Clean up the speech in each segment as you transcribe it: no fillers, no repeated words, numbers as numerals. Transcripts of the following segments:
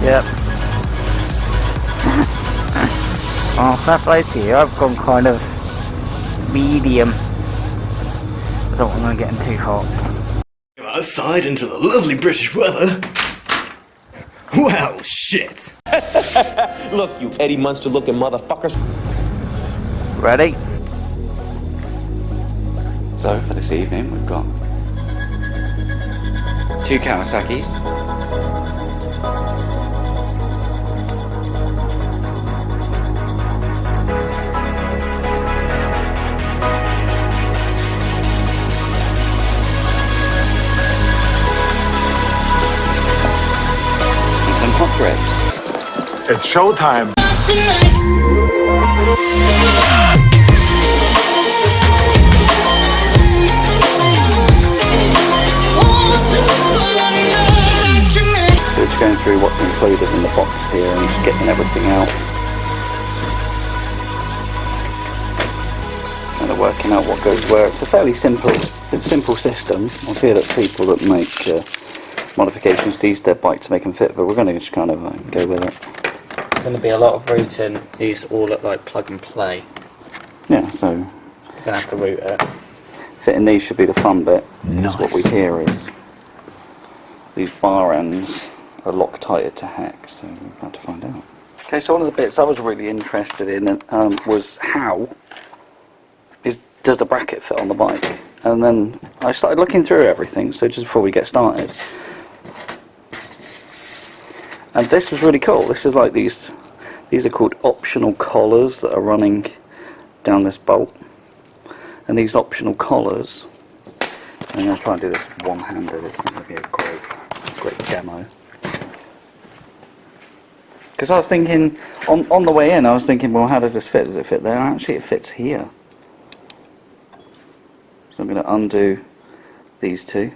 Yep. Oh, that place here, I've gone kind of medium. I don't want to get too hot. Go outside into the lovely British weather. Well, shit. Look, you Eddie Munster looking motherfuckers. Ready? So for this evening we've got 2 Kawasaki's, and some hot ribs. It's showtime. So just going through what's included in the box here and just getting everything out. Kind of working out what goes where. It's a fairly simple system. I fear that people that make modifications to these bikes to make them fit, but we're going to just kind of go with it. There's going to be a lot of routing. These all look like plug and play. Yeah, so You're going to have to route it. fitting these should be the fun bit. Nice. Because what we hear is these bar ends are Loctited to hex, so we've had to find out. Okay, so one of the bits I was really interested in was how does the bracket fit on the bike? And then I started looking through everything, so just before we get started. And this was really cool. This is like these are called optional collars that are running down this bolt. And these optional collars, I'm going to try and do this one-handed, it's not going to be a great demo. Because I was thinking, on the way in, I was thinking, well, how does this fit? Does it fit there? Actually, it fits here. So I'm going to undo these two.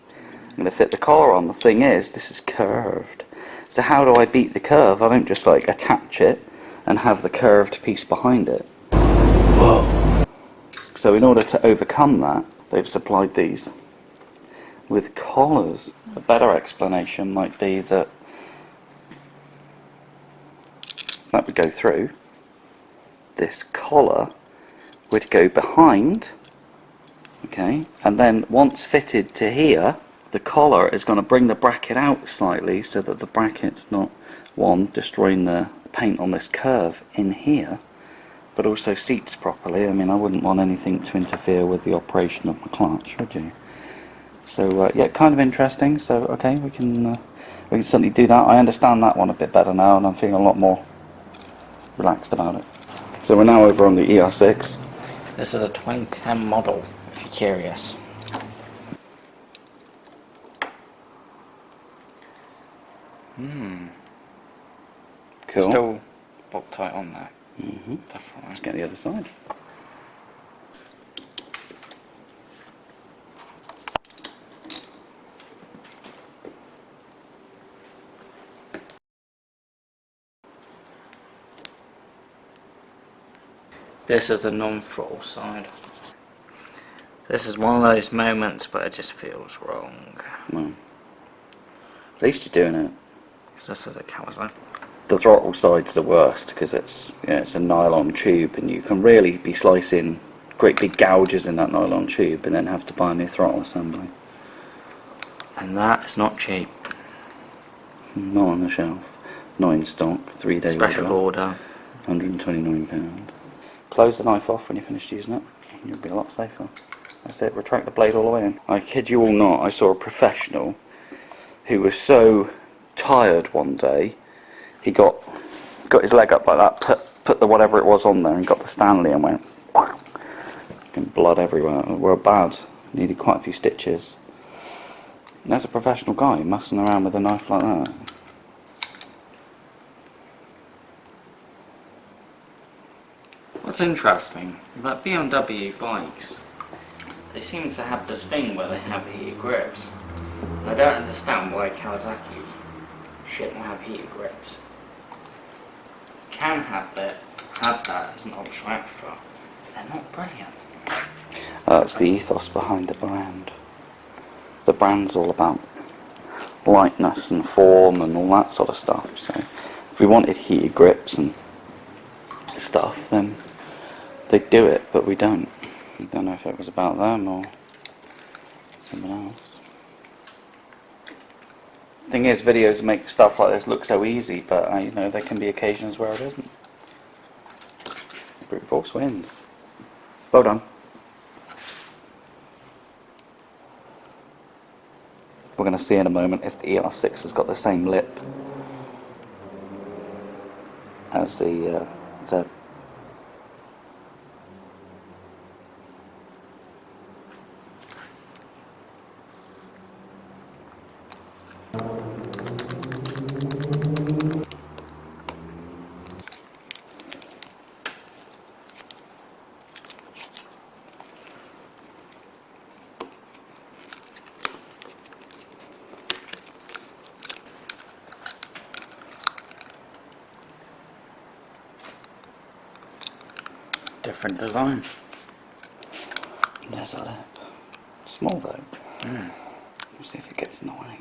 I'm going to fit the collar on. The thing is, this is curved. So how do I beat the curve? I don't just like attach it and have the curved piece behind it. Whoa. So in order to overcome that, they've supplied these with collars. A better explanation might be that would go through, this collar would go behind, okay, and then once fitted to here, the collar is going to bring the bracket out slightly so that the bracket's not, one, destroying the paint on this curve in here, but also seats properly. I mean, I wouldn't want anything to interfere with the operation of the clutch, would you? So yeah, kind of interesting. So okay, we can certainly do that. I understand that one a bit better now, and I'm feeling a lot more relaxed about it. So we're now over on the ER-6. This is a 2010 model, if you're curious. Cool. Still Loctite on there. Definitely. Let's get the other side. This is the non-throttle side. This is one of those moments where it just feels wrong. Well, at least you're doing it. Because this is a Kawasaki. The throttle side's the worst because it's a nylon tube, and you can really be slicing great big gouges in that nylon tube and then have to buy a new throttle assembly. And that is not cheap. Not on the shelf. Not in stock. 3-day Special order. £129. Close the knife off when you're finished using it, and you'll be a lot safer. That's it, retract the blade all the way in. I kid you all not, I saw a professional who was so tired one day, he got his leg up like that, put the whatever it was on there, and got the Stanley and went and blood everywhere. We're bad, needed quite a few stitches. And there's a professional guy messing around with a knife like that. What's interesting is that BMW bikes, they seem to have this thing where they have heated grips. I don't understand why Kawasaki shouldn't have heated grips. Can have that as an optional extra, but they're not brilliant. It's the ethos behind the brand. The brand's all about lightness and form and all that sort of stuff. So if we wanted heated grips and stuff, then they'd do it, but we don't. I don't know if it was about them or someone else. Thing is, videos make stuff like this look so easy, but you know, there can be occasions where it isn't. Brute force wins. Well done. We're going to see in a moment if the ER-6 has got the same lip as the Z. Different design. There's a lip. Small though. Let's see if it gets in the way.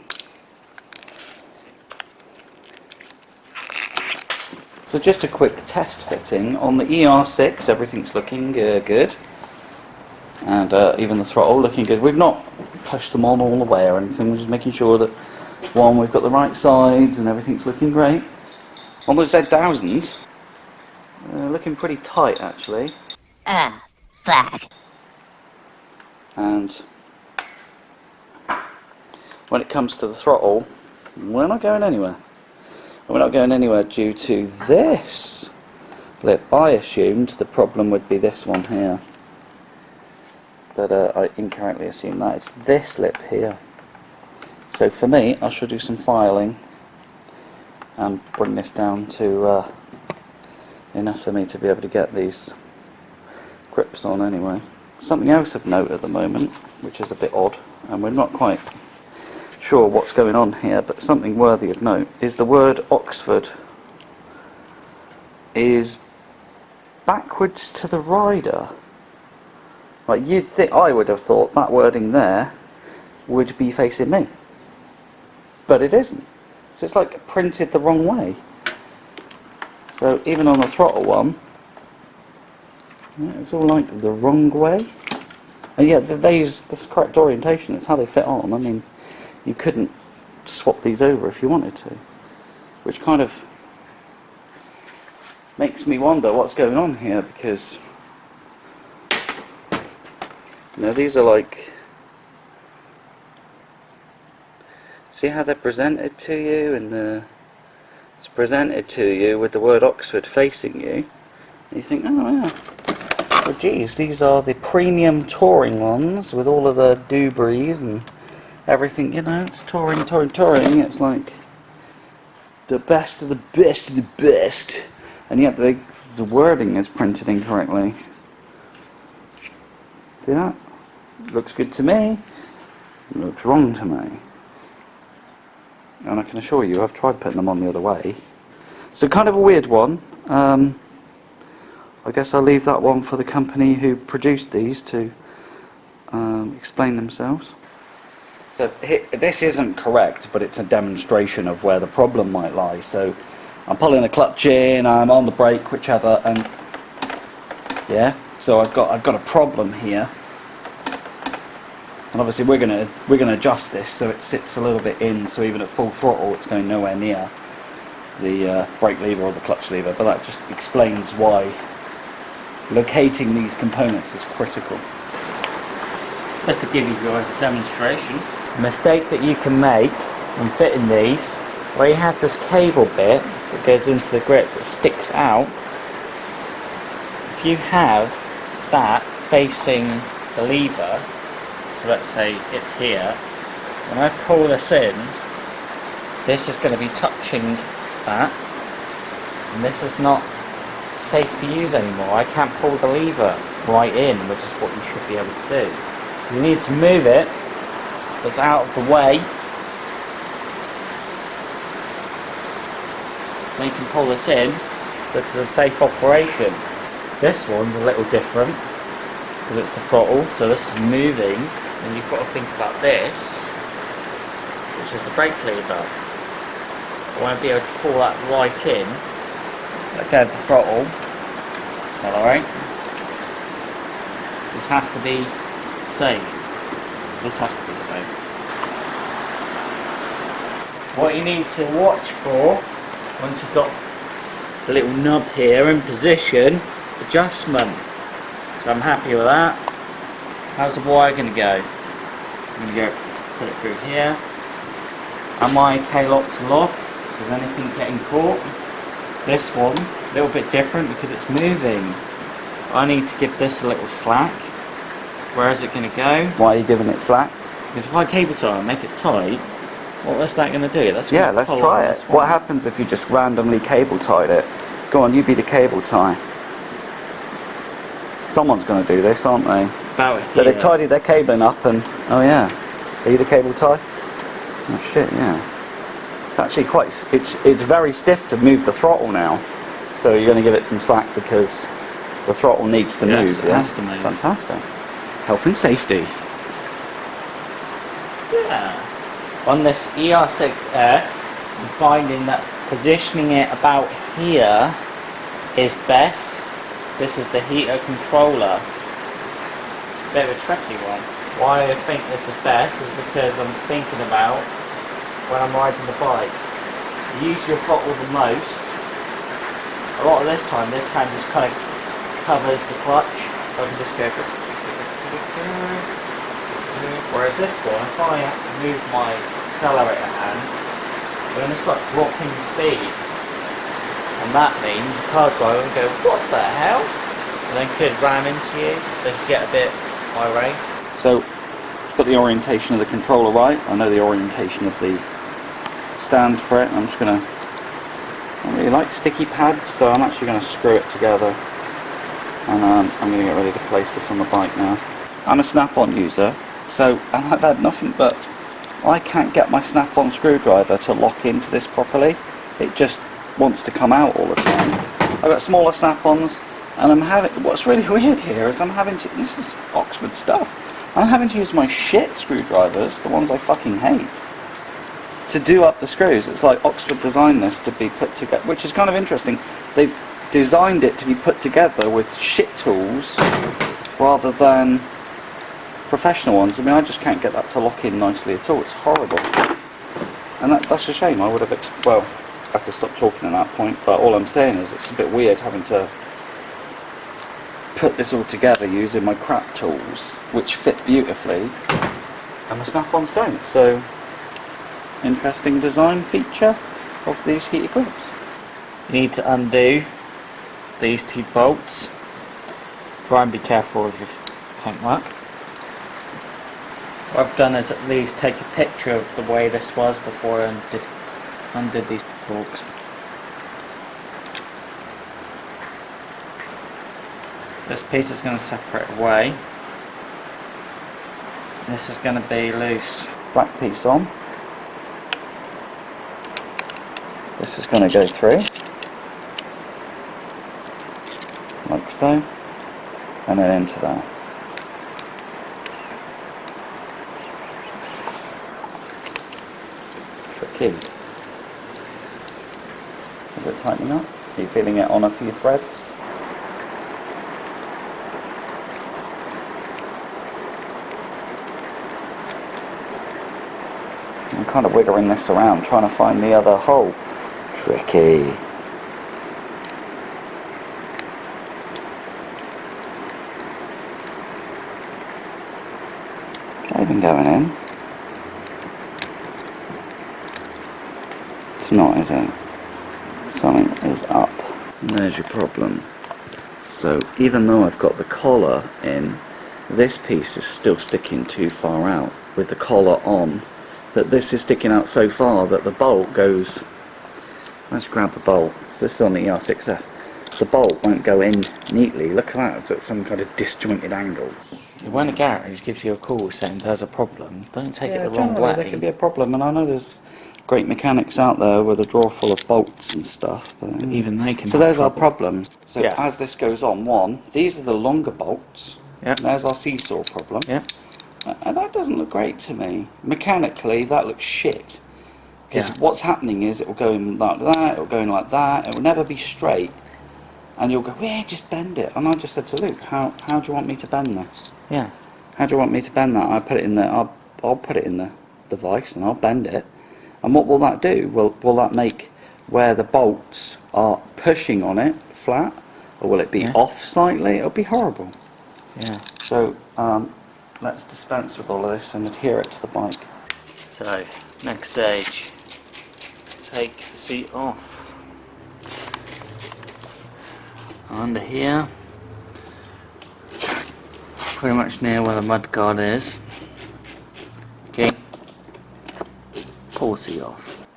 So just a quick test fitting on the ER-6. Everything's looking good, and even the throttle looking good. We've not pushed them on all the way or anything. We're just making sure that one, we've got the right sides and everything's looking great. On the Z1000. Looking pretty tight actually. Fuck. And when it comes to the throttle, we're not going anywhere. We're not going anywhere due to this lip. I assumed the problem would be this one here, but I incorrectly assumed that it's this lip here. So for me, I should do some filing and bring this down to enough for me to be able to get these grips on anyway. Something else of note at the moment, which is a bit odd, and we're not quite sure what's going on here, but something worthy of note, is the word Oxford is backwards to the rider. Like, you'd think, I would have thought that wording there would be facing me, but it isn't. So it's like printed the wrong way. So even on the throttle one, yeah, it's all like the wrong way. And yeah, that's the correct orientation. It's how they fit on. I mean, you couldn't swap these over if you wanted to, which kind of makes me wonder what's going on here, because you know, these are like, see how they're presented to you, and it's presented to you with the word Oxford facing you, and you think, oh yeah, well geez, these are the premium touring ones with all of the doobies and everything, you know, it's touring, it's like the best of the best of the best, and yet the wording is printed incorrectly. See that? Looks good to me, looks wrong to me. And I can assure you, I've tried putting them on the other way. So kind of a weird one. I guess I'll leave that one for the company who produced these to explain themselves. So this isn't correct, but it's a demonstration of where the problem might lie. So I'm pulling the clutch in, I'm on the brake, whichever, and yeah. So I've got a problem here. And obviously we're gonna adjust this so it sits a little bit in, so even at full throttle it's going nowhere near the brake lever or the clutch lever. But that just explains why locating these components is critical. Just to give you guys a demonstration. A mistake that you can make when fitting these, where you have this cable bit that goes into the grips that sticks out, if you have that facing the lever, so let's say it's here, when I pull this in, this is going to be touching that, and this is not safe to use anymore. I can't pull the lever right in, which is what you should be able to do. You need to move it, so it's out of the way, then you can pull this in. This is a safe operation. This one's a little different, because it's the throttle, so this is moving. And you've got to think about this. which is the brake lever. I won't be able to pull that right in. Let go of the throttle, accelerate. This has to be safe. This has to be safe. What you need to watch for, once you've got the little knob here in position, adjustment. So I'm happy with that. How's the wire going to go? I'm going to go put it through here. Am I K-lock to lock? Is anything getting caught? This one, a little bit different because it's moving. I need to give this a little slack. Where is it going to go? Why are you giving it slack? Because if I cable tie and make it tight, what is that going to do? That's Yeah, gonna let's pull try on it. this one. What happens if you just randomly cable tied it? Go on, you be the cable tie. Someone's going to do this, aren't they? About here. But they've tidied their cabling up and... Oh yeah. Are you the cable tie? Oh shit, yeah. It's actually quite... It's very stiff to move the throttle now. So you're going to give it some slack because the throttle needs to Yes, move. it has to move. Fantastic. Health and safety. Yeah. On this ER-6f, I'm finding that positioning it about here is best. This is the heater controller. Bit of a tricky one. Why I think this is best is because I'm thinking about when I'm riding the bike. You use your throttle the most. A lot of this time, this hand just kind of covers the clutch. I can just go. Whereas this one, if I move my accelerator hand, we're going to start dropping speed. And that means a car driver will go, what the hell? And then could ram into you. They could get a bit irate. So, it's got the orientation of the controller right. I know the orientation of the stand for it. I'm just going to... I don't really like sticky pads, so I'm actually going to screw it together. And I'm going to get ready to place this on the bike now. I'm a snap-on user, so I've had nothing but... I can't get my snap-on screwdriver to lock into this properly. It just wants to come out all the time. I've got smaller snap-ons, and I'm having... What's really weird here is I'm having to... This is Oxford stuff. I'm having to use my shit screwdrivers, the ones I fucking hate, to do up the screws. It's like Oxford designed this to be put together, which is kind of interesting. They've designed it to be put together with shit tools rather than professional ones. I mean, I just can't get that to lock in nicely at all. It's horrible. And that's a shame. I would have... Well, I could stop talking at that point, but all I'm saying is it's a bit weird having to put this all together using my crap tools, which fit beautifully, and the snap-ons don't. So, interesting design feature of these heated grips. You need to undo these two bolts. Try and be careful of your paintwork. What I've done is at least take a picture of the way this was before I undid these forks. This piece is going to separate away. This is going to be loose. Black piece on. This is going to go through, like so, and then into that. Tricky. Is it tightening up? Are you feeling it on a few threads? I'm kind of wiggling this around, trying to find the other hole. Tricky. Not even going in. It's not, is it? Something is up. And there's your problem. So even though I've got the collar in, this piece is still sticking too far out. With the collar on, that this is sticking out so far that the bolt goes... Let's grab the bolt. So this is on the ER-6f. The bolt won't go in neatly. Look at that, it's at some kind of disjointed angle. When a garage gives you a call saying there's a problem, don't take it the wrong generally way. there can be a problem, and I know there's great mechanics out there with a drawer full of bolts and stuff. But Even they can so have there's our trouble. problem. So Yeah. as this goes on, these are the longer bolts. Yep. There's our seesaw problem. Yep. That doesn't look great to me. Mechanically, that looks shit. Because what's happening is it will go in like that, it will go in like that, it will never be straight. And you'll go, yeah, just bend it. And I just said to Luke, how do you want me to bend this? Yeah. How do you want me to bend that? I put it in the, I'll put it in the device and I'll bend it. And what will that do? Will that make where the bolts are pushing on it flat? Or will it be off slightly? It'll be horrible. Yeah. So let's dispense with all of this and adhere it to the bike. So, next stage. Take the seat off. Under here, pretty much near where the mudguard is. Okay, pull the seat off.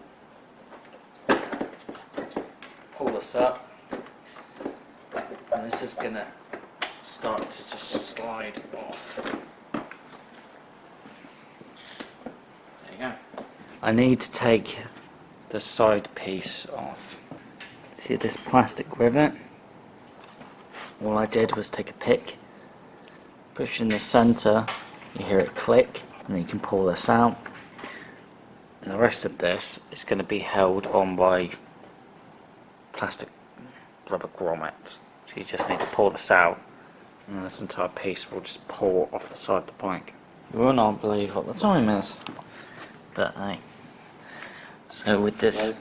Pull this up, and this is gonna start to just slide off. There you go. I need to take the side piece off. See this plastic rivet? All I did was take a pick, push in the centre, you hear it click, and then you can pull this out. And the rest of this is going to be held on by plastic rubber grommets. So you just need to pull this out, and this entire piece will just pull off the side of the bike. You will not believe what the time is, but hey. So with this,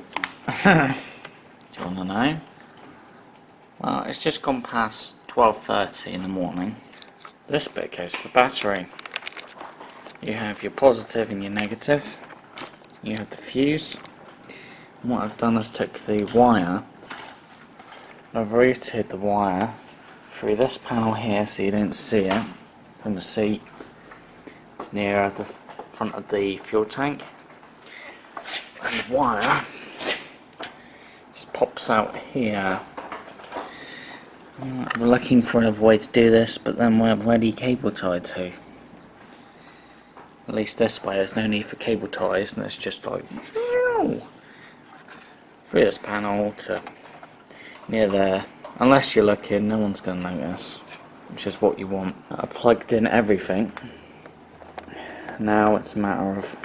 do you want to know? Well, it's just gone past 12:30 in the morning. This bit goes to the battery. You have your positive and your negative. You have the fuse. And what I've done is took the wire, I've routed the wire through this panel here so you don't see it from the seat. It's near the front of the fuel tank. And the wire just pops out here. We're looking for another way to do this, but then we're already cable tied to. At least this way, there's no need for cable ties, and it's just like through this panel to near there. Unless you're looking, no one's going to notice, which is what you want. I plugged in everything. Now it's a matter of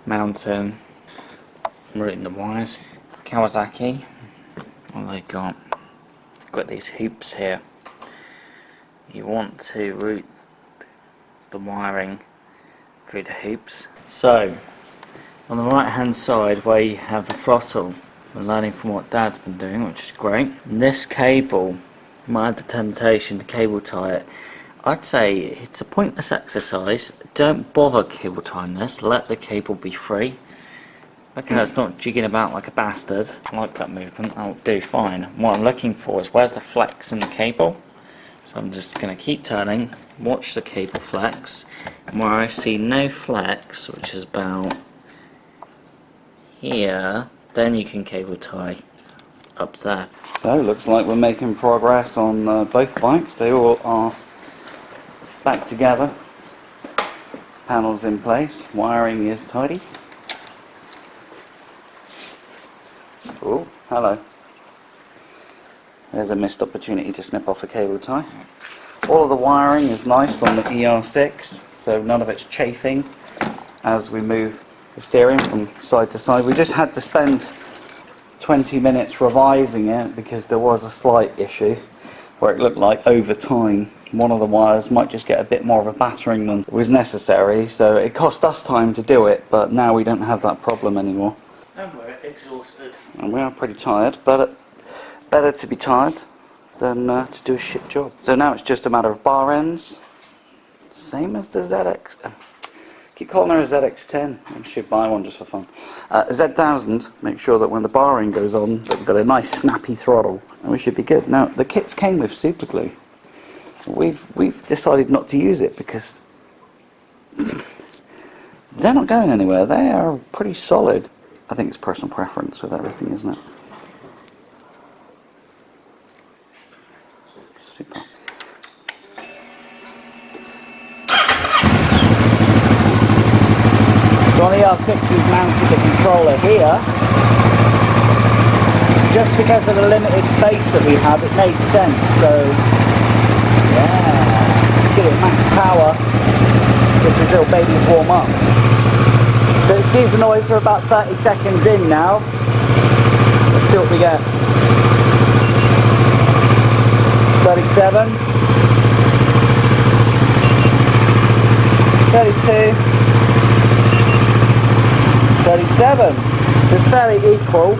mounting, routing the wires. Kawasaki, what have they got? Got these hoops here. You want to route the wiring through the hoops. So on the right hand side where you have the throttle, we're learning from what Dad's been doing, which is great. And this cable, you might have the temptation to cable tie it. I'd say it's a pointless exercise. Don't bother cable tying this, let the cable be free. Look how it's not jigging about like a bastard. I like that movement, that'll do fine. What I'm looking for is where's the flex in the cable. So I'm just going to keep turning, watch the cable flex. And where I see no flex, which is about here, then you can cable tie up there. So looks like we're making progress on both bikes. They all are back together. Panels in place, wiring is tidy. Oh, hello. There's a missed opportunity to snip off a cable tie. All of the wiring is nice on the ER-6, so none of it's chafing as we move the steering from side to side. We just had to spend 20 minutes revising it because there was a slight issue where it looked like over time one of the wires might just get a bit more of a battering than was necessary, so it cost us time to do it, but now we don't have that problem anymore. And we're exhausted. And we are pretty tired, but better to be tired than to do a shit job. So now it's just a matter of bar ends, same as the ZX. Keep calling her a ZX10. I should buy one just for fun. Z1000. Make sure that when the bar end goes on, that we've got a nice snappy throttle, and we should be good. Now the kits came with super glue. We've decided not to use it because they're not going anywhere. They are pretty solid. I think it's personal preference with everything, isn't it? Super. So on the ER-6 we've mounted the controller here. Just because of the limited space that we have, it made sense. So yeah, let's give it max power. if these little babies warm up. So excuse the noise, we're about 30 seconds in now. Let's see what we get. 37. 32. 37. So it's fairly equal.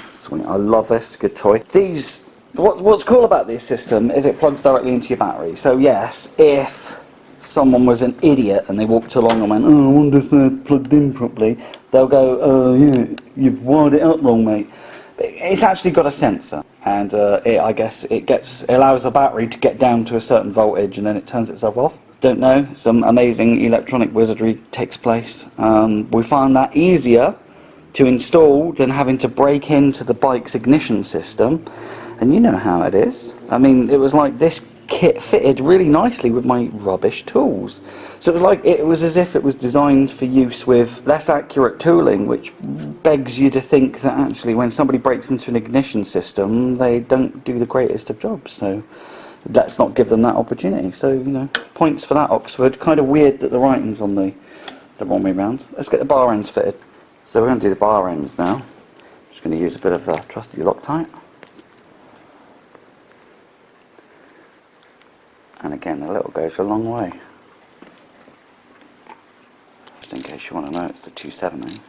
Sweet, I love this, good toy. These, what's cool about this system is it plugs directly into your battery. So yes, if someone was an idiot and they walked along and went, oh, I wonder if they're plugged in properly, they'll go, oh yeah, you've wired it up wrong, mate. But it's actually got a sensor, and I guess it allows the battery to get down to a certain voltage and then it turns itself off. Don't know, some amazing electronic wizardry takes place. We found that easier to install than having to break into the bike's ignition system, and you know how it is. I mean, it was like this kit fitted really nicely with my rubbish tools. So it was as if it was designed for use with less accurate tooling, which begs you to think that actually when somebody breaks into an ignition system, they don't do the greatest of jobs. So let's not give them that opportunity. So, you know, points for that, Oxford. Kind of weird that the writing's on the wrong way round. Let's get the bar ends fitted. So we're going to do the bar ends now. Just going to use a bit of trusty Loctite. And again, a little goes a long way. Just in case you want to know, it's the 270.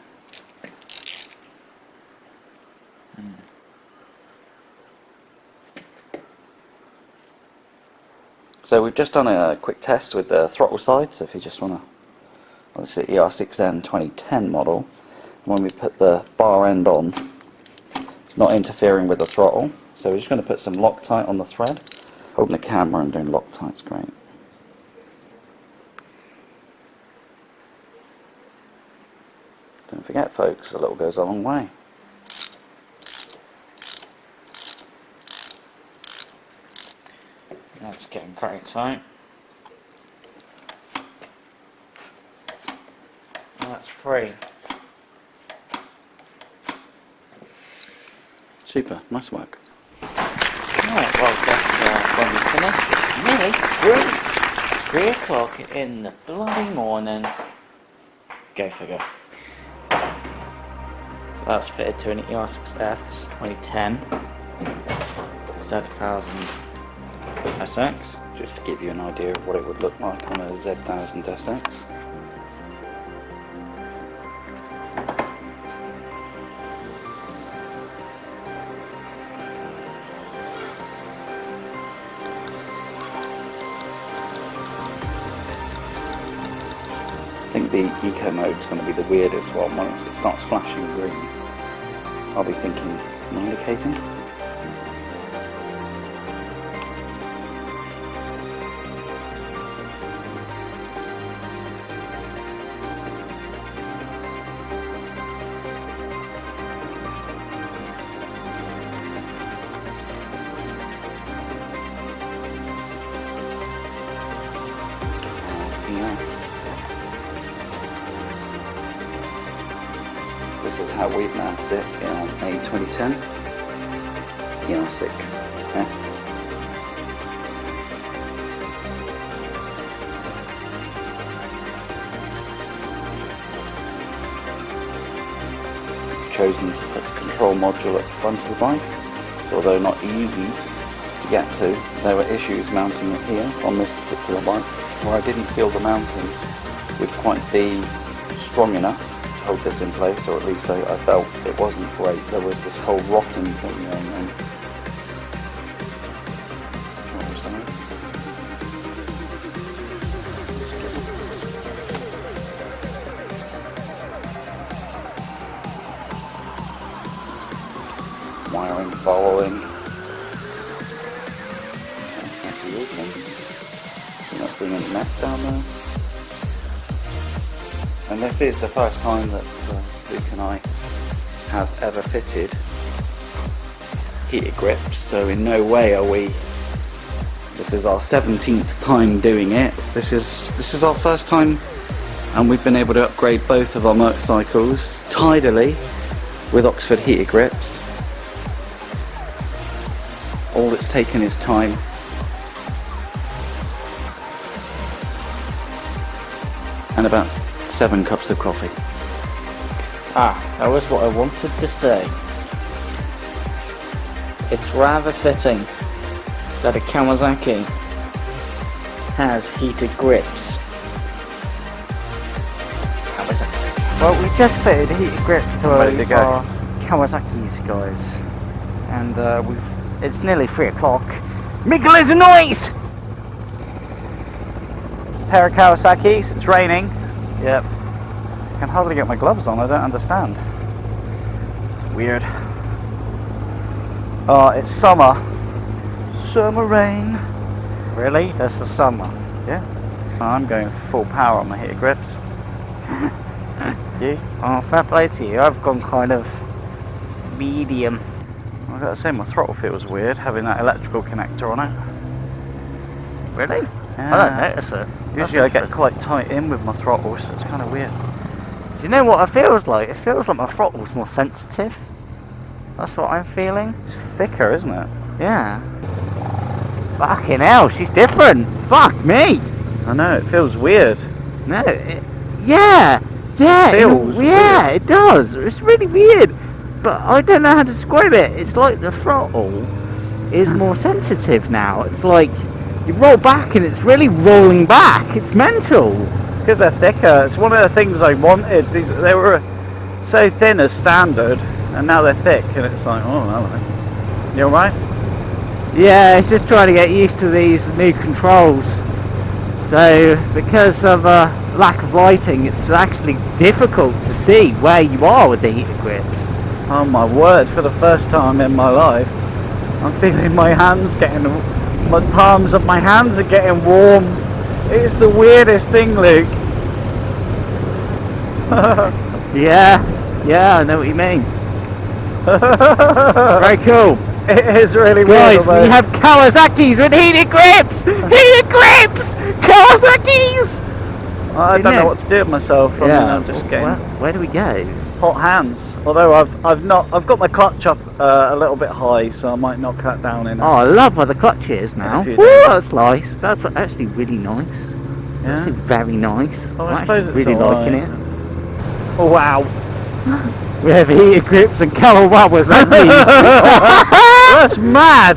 So we've just done a quick test with the throttle side, so if you just want to, well, this is the ER-6N 2010 model. When we put the bar end on, it's not interfering with the throttle, so we're just going to put some Loctite on the thread. Holding the camera and doing Loctite's great. Don't forget, folks, a little goes a long way. That's getting very tight. That's free. Super, nice work. Right, well, that's when we finish. It's nearly 3 o'clock in the bloody morning. Go figure. So that's fitted to an ER-6f. This is 2010. Z1000 SX. Just to give you an idea of what it would look like on a Z1000 SX. I think the eco mode is going to be the weirdest one. Once it starts flashing green, I'll be thinking, am I indicating? This is how we've mounted it on a 2010 ER-6f. Chosen to put the control module at the front of the bike, so although not easy to get to, there were issues mounting it here on this particular bike where I didn't feel the mounting would quite be strong enough to hold this in place, or at least I felt it wasn't great. There was this whole rocking thing going on. What was that? Wiring following. That's the evening. You're not bringing a mess down there. And this is the first time that Luke and I have ever fitted heated grips, so in no way are we. This is our 17th time doing it. This is our first time, and we've been able to upgrade both of our motorcycles tidily with Oxford heated grips. all it's taken is time. And about 7 cups of coffee. That was what I wanted to say. It's rather fitting that a Kawasaki has heated grips. Well, we just fitted heated grips to Ready to go. our Kawasaki's, guys, and it's nearly 3 o'clock. Make a little noise! Pair of Kawasaki's. It's raining. Yep. I can hardly get my gloves on. I don't understand. It's weird. Oh, it's summer. Summer rain. Really? That's the summer. Yeah. I'm going full power on my heated grips. You? Oh, fair play to you. I've gone kind of medium. I've got to say, my throttle feels weird having that electrical connector on it. Really? Yeah. I don't notice it. Usually I get quite tight in with my throttle, so it's kind of weird. Do you know what it feels like? It feels like my throttle's more sensitive. That's what I'm feeling. It's thicker, isn't it? Yeah. Fucking hell, she's different. Fuck me. I know, it feels weird. No, yeah. Yeah, yeah, it does. It's really weird, but I don't know how to describe it. It's like the throttle is more sensitive now. It's like you roll back and it's really rolling back. It's mental. It's because they're thicker. It's one of the things I wanted. They were so thin as standard, and now they're thick, and it's like, oh, hello. You alright? Yeah, it's just trying to get used to these new controls. So, because of lack of lighting, it's actually difficult to see where you are with the heated grips. Oh my word, for the first time in my life, I'm feeling my palms of my hands are getting warm. It's the weirdest thing, Luke. Yeah, I know what you mean. Very cool. It is really weird. Guys, we have Kawasaki's with heated grips! Heated grips! Kawasaki's! I don't know what to do with myself. I'm just getting. Where do we go? Hot hands. Although I've got my clutch up a little bit high, so I might knock that down in. Oh, I love where the clutch is now. Ooh, that's nice. That's actually really nice. It's actually very nice. Oh, I'm actually really liking it. Oh wow. We have heated grips and Kawasaki's. That's mad.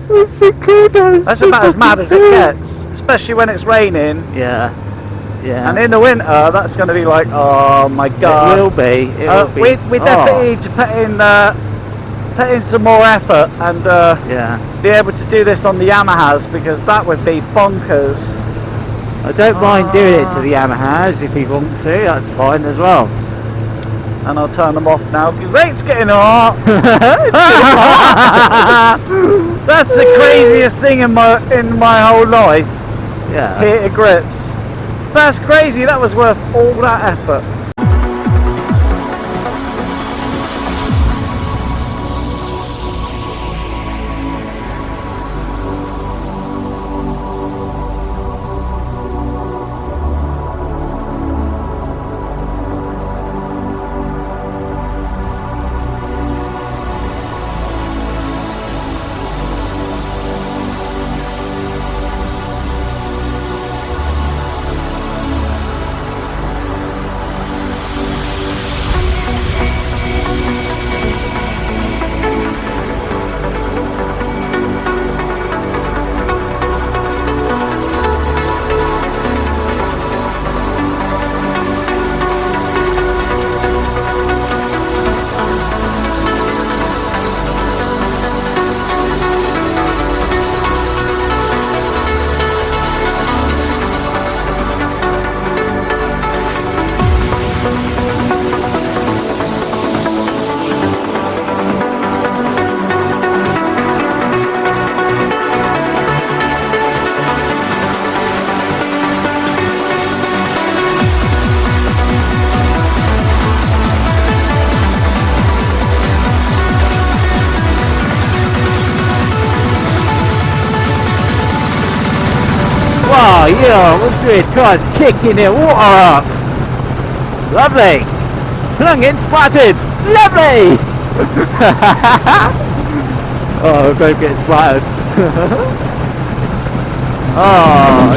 That's so cool. That's about as mad as it gets, especially when it's raining. Yeah. And in the winter, that's going to be like, oh my god. It will be. We definitely need to put in some more effort and be able to do this on the Yamahas, because that would be bonkers. I don't mind doing it to the Yamahas if you want to. That's fine as well. And I'll turn them off now because it's getting hot. That's the craziest thing in my whole life. Yeah. Heated grips. That's crazy. That was worth all that effort. Oh yeah, we're doing tires kicking the water up. Lovely. I'm getting splattered. Lovely. Oh, we're going to get splattered. Oh,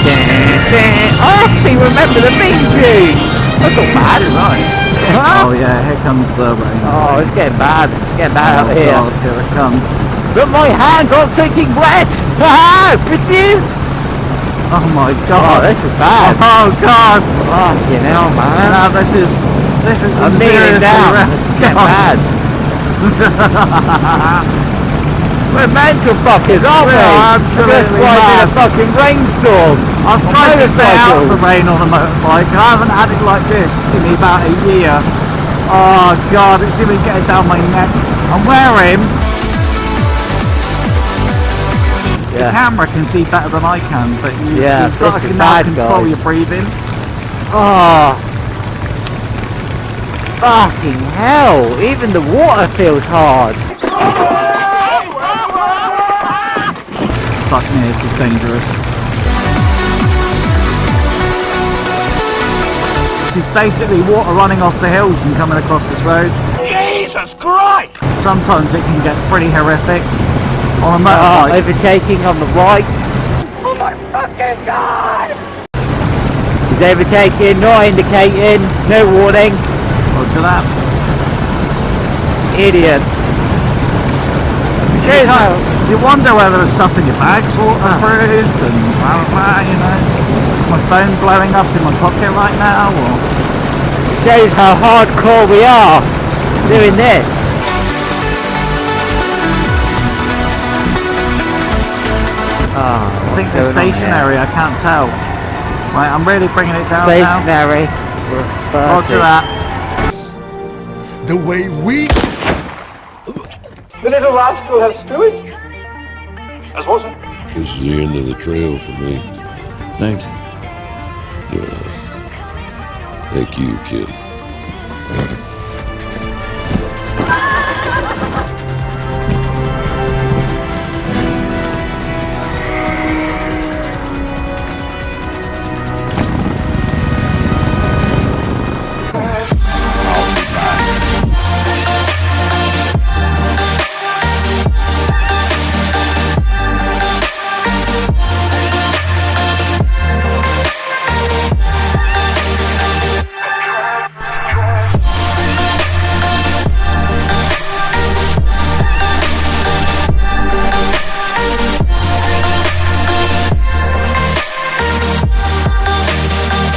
I actually remember the Bee Gees. That's not bad, right? Oh yeah, here comes the rain. Oh, it's getting bad. It's getting bad out here. God, here it comes. But my hands aren't soaking wet! Haha! Bitches! Oh my Oh, god. this is bad. Oh god. Fucking hell, man. Now this is I'm some kneeling seriously down. rough This is getting God. bad. We're mental fuckers, aren't we? Yeah, We're just absolutely riding in a mad. fucking rainstorm. I've tried to stay out of the motorcycles. rain on a motorbike. I haven't had it like this in about a year. Oh god, it's even getting down my neck. I'm wearing. The Yeah. camera can see better than I can, but Yeah, you've got this to is now bad, control guys. your breathing. Oh. Fucking hell. Even the water feels hard. Fuck me, this is dangerous. It's basically water running off the hills and coming across this road. Jesus Christ! Sometimes it can get pretty horrific. On a Oh, motorbike, overtaking on the right. Oh my fucking god! He's overtaking, not indicating, no warning. roger that. Idiot. Cheers. You wonder whether the stuff in your bag's waterproof and blah blah blah, you know. Is my phone blowing up in my pocket right now, or It shows how hardcore we are doing this. Oh, I think they're stationary, I can't tell. Right, I'm really bringing it down now. Stationary. Roger that. The way we The little rascal has spillage? As was it? This is the end of the trail for me. Thank you. Thank you, kid.